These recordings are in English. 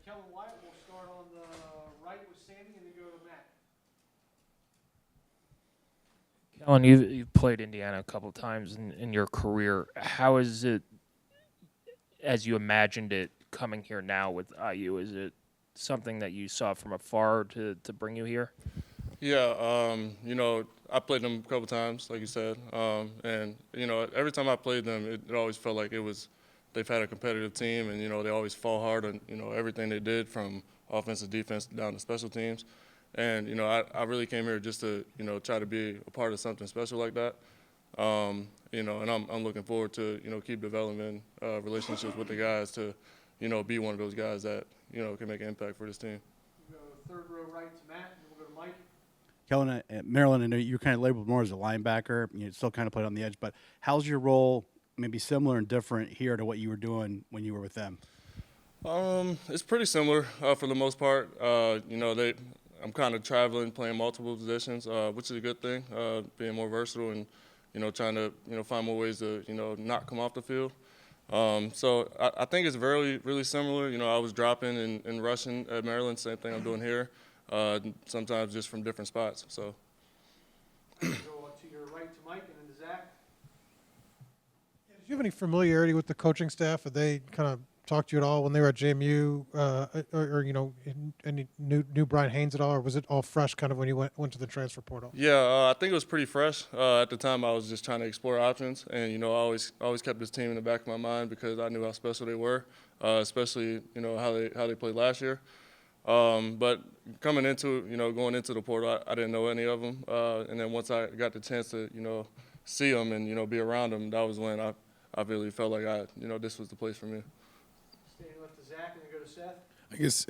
Kellan, Wyatt, we'll start on the right with Sammy and then go to Matt. Kellan, you've played Indiana a couple of times in your career. How is it, as you imagined it, coming here now with IU? Is it something that you saw from afar to bring you here? Yeah, I played them a couple times, like you said, and every time I played them, it always felt like they've had a competitive team, and they always fought hard on everything they did from offensive, defense down to special teams, and I really came here just to try to be a part of something special like that, and I'm looking forward to keep developing relationships with the guys to be one of those guys that can make an impact for this team. We'll go third row right to Matt, and then we'll go to Mike. Kellan, at Maryland, I know you're kind of labeled more as a linebacker. You still kind of played on the edge, but how's your role maybe similar and different here to what you were doing when you were with them? It's pretty similar for the most part. I'm kind of traveling, playing multiple positions, which is a good thing. Being more versatile and trying to find more ways to not come off the field. So I think it's really similar. I was dropping and rushing at Maryland, same thing I'm doing here. Sometimes just from different spots. So. Go to your right to Mike, and then to Zach. Did you have any familiarity with the coaching staff? Did they kind of talk to you at all when they were at JMU, or any new Brian Haynes at all, or was it all fresh kind of when you went to the transfer portal? Yeah, I think it was pretty fresh. At the time, I was just trying to explore options, and I always kept this team in the back of my mind because I knew how special they were, especially how they played last year. But coming into going into the portal, I didn't know any of them, and then once I got the chance to see them and be around them, that was when I really felt like this was the place for me. Staying left to Zach, and then go to Seth. I guess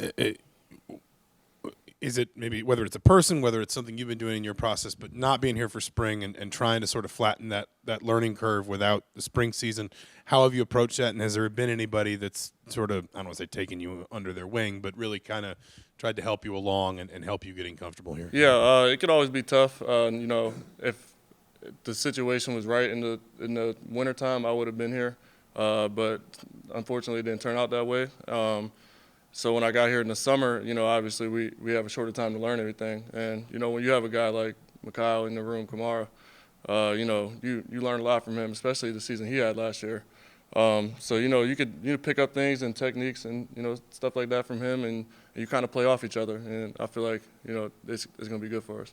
is it maybe whether it's a person, whether it's something you've been doing in your process, but not being here for spring and trying to sort of flatten that learning curve without the spring season. How have you approached that, and has there been anybody that's sort of, I don't want to say taken you under their wing, but really kind of tried to help you along and help you getting comfortable here? Yeah, it could always be tough. If the situation was right in the wintertime, I would have been here. But unfortunately, it didn't turn out that way. So when I got here in the summer, obviously we have a shorter time to learn everything. And, when you have a guy like Mikhail in the room, Kamara, you learn a lot from him, especially the season he had last year. So, you could pick up things and techniques and, stuff like that from him, and you kind of play off each other. And I feel like, it's going to be good for us.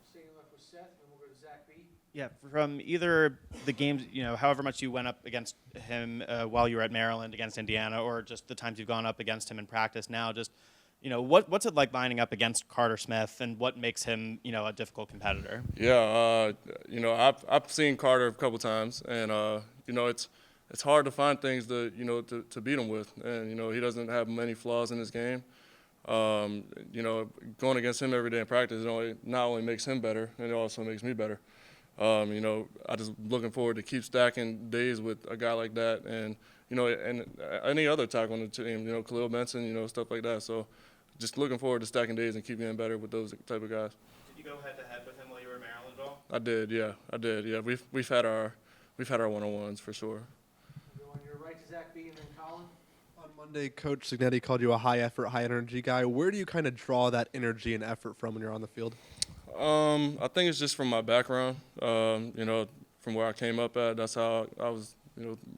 Staying left with Seth, and we'll go to Zach B. Yeah, from either the games, however much you went up against him while you were at Maryland against Indiana, or just the times you've gone up against him in practice now, just, what's it like lining up against Carter Smith, and what makes him, a difficult competitor? Yeah, I've seen Carter a couple times, and, it's hard to find things to beat him with. And, he doesn't have many flaws in his game. Going against him every day in practice, not only makes him better, it also makes me better. I just looking forward to keep stacking days with a guy like that, and and any other tackle on the team, Khalil Benson, stuff like that. So, just looking forward to stacking days and keep getting better with those type of guys. Did you go head to head with him while you were at Maryland at all? I did, yeah. We've had our one-on-ones for sure. We'll go on your right to Zach B, and then Colin. On Monday, Coach Signetti called you a high-effort, high-energy guy. Where do you kind of draw that energy and effort from when you're on the field? I think it's just from my background. From where I came up at, that's how I was,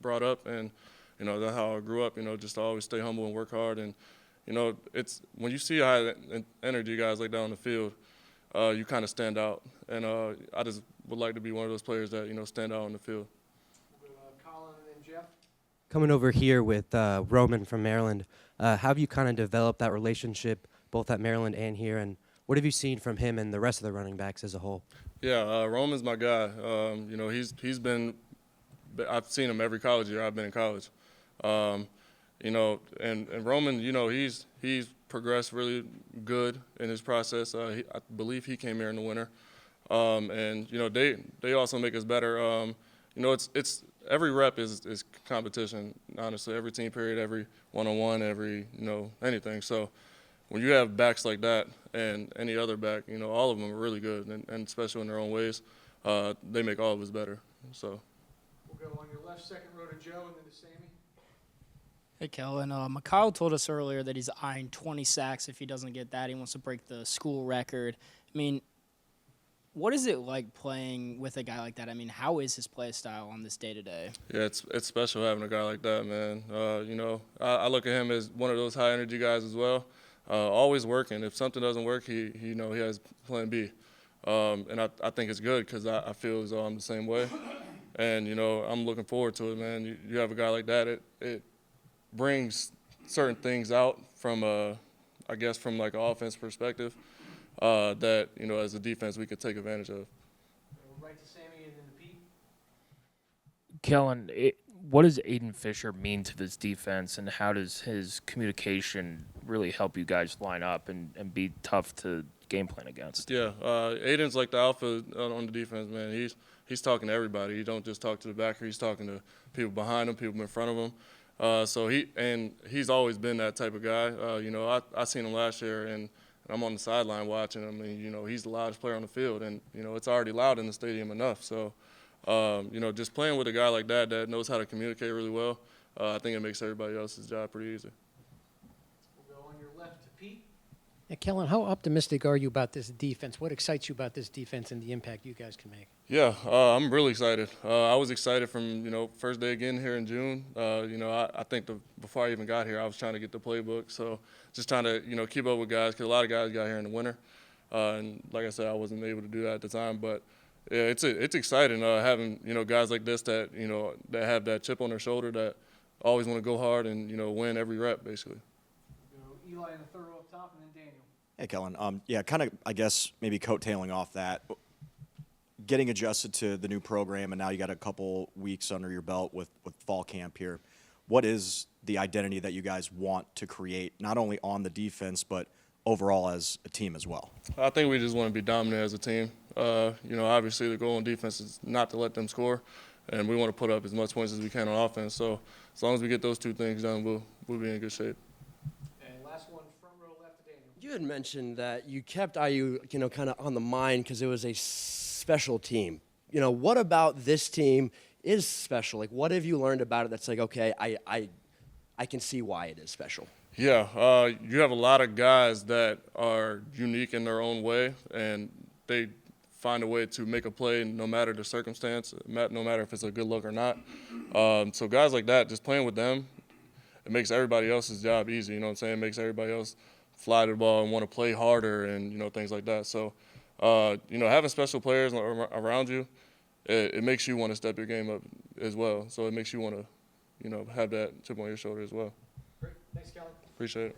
brought up, and that's how I grew up. Just to always stay humble and work hard. And it's when you see high energy guys like that on the field, you kind of stand out. And I just would like to be one of those players that stand out on the field. We'll go to Colin, and then Jeff. Coming over here with Roman from Maryland, how have you kind of developed that relationship both at Maryland and here, and what have you seen from him and the rest of the running backs as a whole? Yeah, Roman's my guy. He's been. I've seen him every college year I've been in college. And Roman, he's progressed really good in his process. I believe he came here in the winter. And they also make us better. It's every rep is competition. Honestly, every team period, every one-on-one, every anything. So when you have backs like that and any other back, all of them are really good and special in their own ways. They make all of us better. So We'll go on your left, second row to Joe, and then to Sammy. Hey, Kellan. Mikhail told us earlier that he's eyeing 20 sacks. If he doesn't get that, he wants to break the school record. I mean, what is it like playing with a guy like that? I mean, how is his play style on this day-to-day? Yeah, it's special having a guy like that, man. I look at him as one of those high energy guys as well. Always working. If something doesn't work, he has plan B. And I think it's good because I feel as though I'm the same way. And I'm looking forward to it, man. You have a guy like that. It brings certain things out from I guess from like an offense perspective that as a defense we could take advantage of. Right to Sammy and then to Pete. Kellan, what does Aiden Fisher mean to this defense, and how does his communication really help you guys line up and be tough to game plan against? Yeah, Aiden's like the alpha on the defense, man. He's talking to everybody. He don't just talk to the backer. He's talking to people behind him, people in front of him. So he's always been that type of guy. I seen him last year, and I'm on the sideline watching him. And he's the loudest player on the field, and it's already loud in the stadium enough. So, just playing with a guy like that knows how to communicate really well, I think it makes everybody else's job pretty easy. We'll go on your left to Pete. Yeah, Kellan, how optimistic are you about this defense? What excites you about this defense and the impact you guys can make? Yeah, I'm really excited. I was excited from first day again here in June. I think before I even got here, I was trying to get the playbook, so just trying to keep up with guys because a lot of guys got here in the winter, and like I said, I wasn't able to do that at the time. But yeah, it's exciting having guys like this that that have that chip on their shoulder that always want to go hard and win every rep basically. We'll go Eli in the third row up top, and then Daniel. Hey, Kellan. Yeah, kind of, I guess, maybe coattailing off that, getting adjusted to the new program, and now you got a couple weeks under your belt with fall camp here. What is the identity that you guys want to create, not only on the defense, but overall as a team as well? I think we just want to be dominant as a team. Obviously the goal on defense is not to let them score, and we want to put up as much points as we can on offense. So as long as we get those two things done, we'll be in good shape. And last one, front row left to Daniel. You had mentioned that you kept IU, kind of on the mind because it was a special team. What about this team is special? Like, what have you learned about it that's like, okay, I can see why it is special? Yeah, you have a lot of guys that are unique in their own way, and they find a way to make a play no matter the circumstance, no matter if it's a good look or not. So guys like that, just playing with them, it makes everybody else's job easy. You know what I'm saying? It makes everybody else fly to the ball and want to play harder and things like that. So having special players around you, it makes you want to step your game up as well. So it makes you want to have that chip on your shoulder as well. Great. Thanks, Kellan. Appreciate it.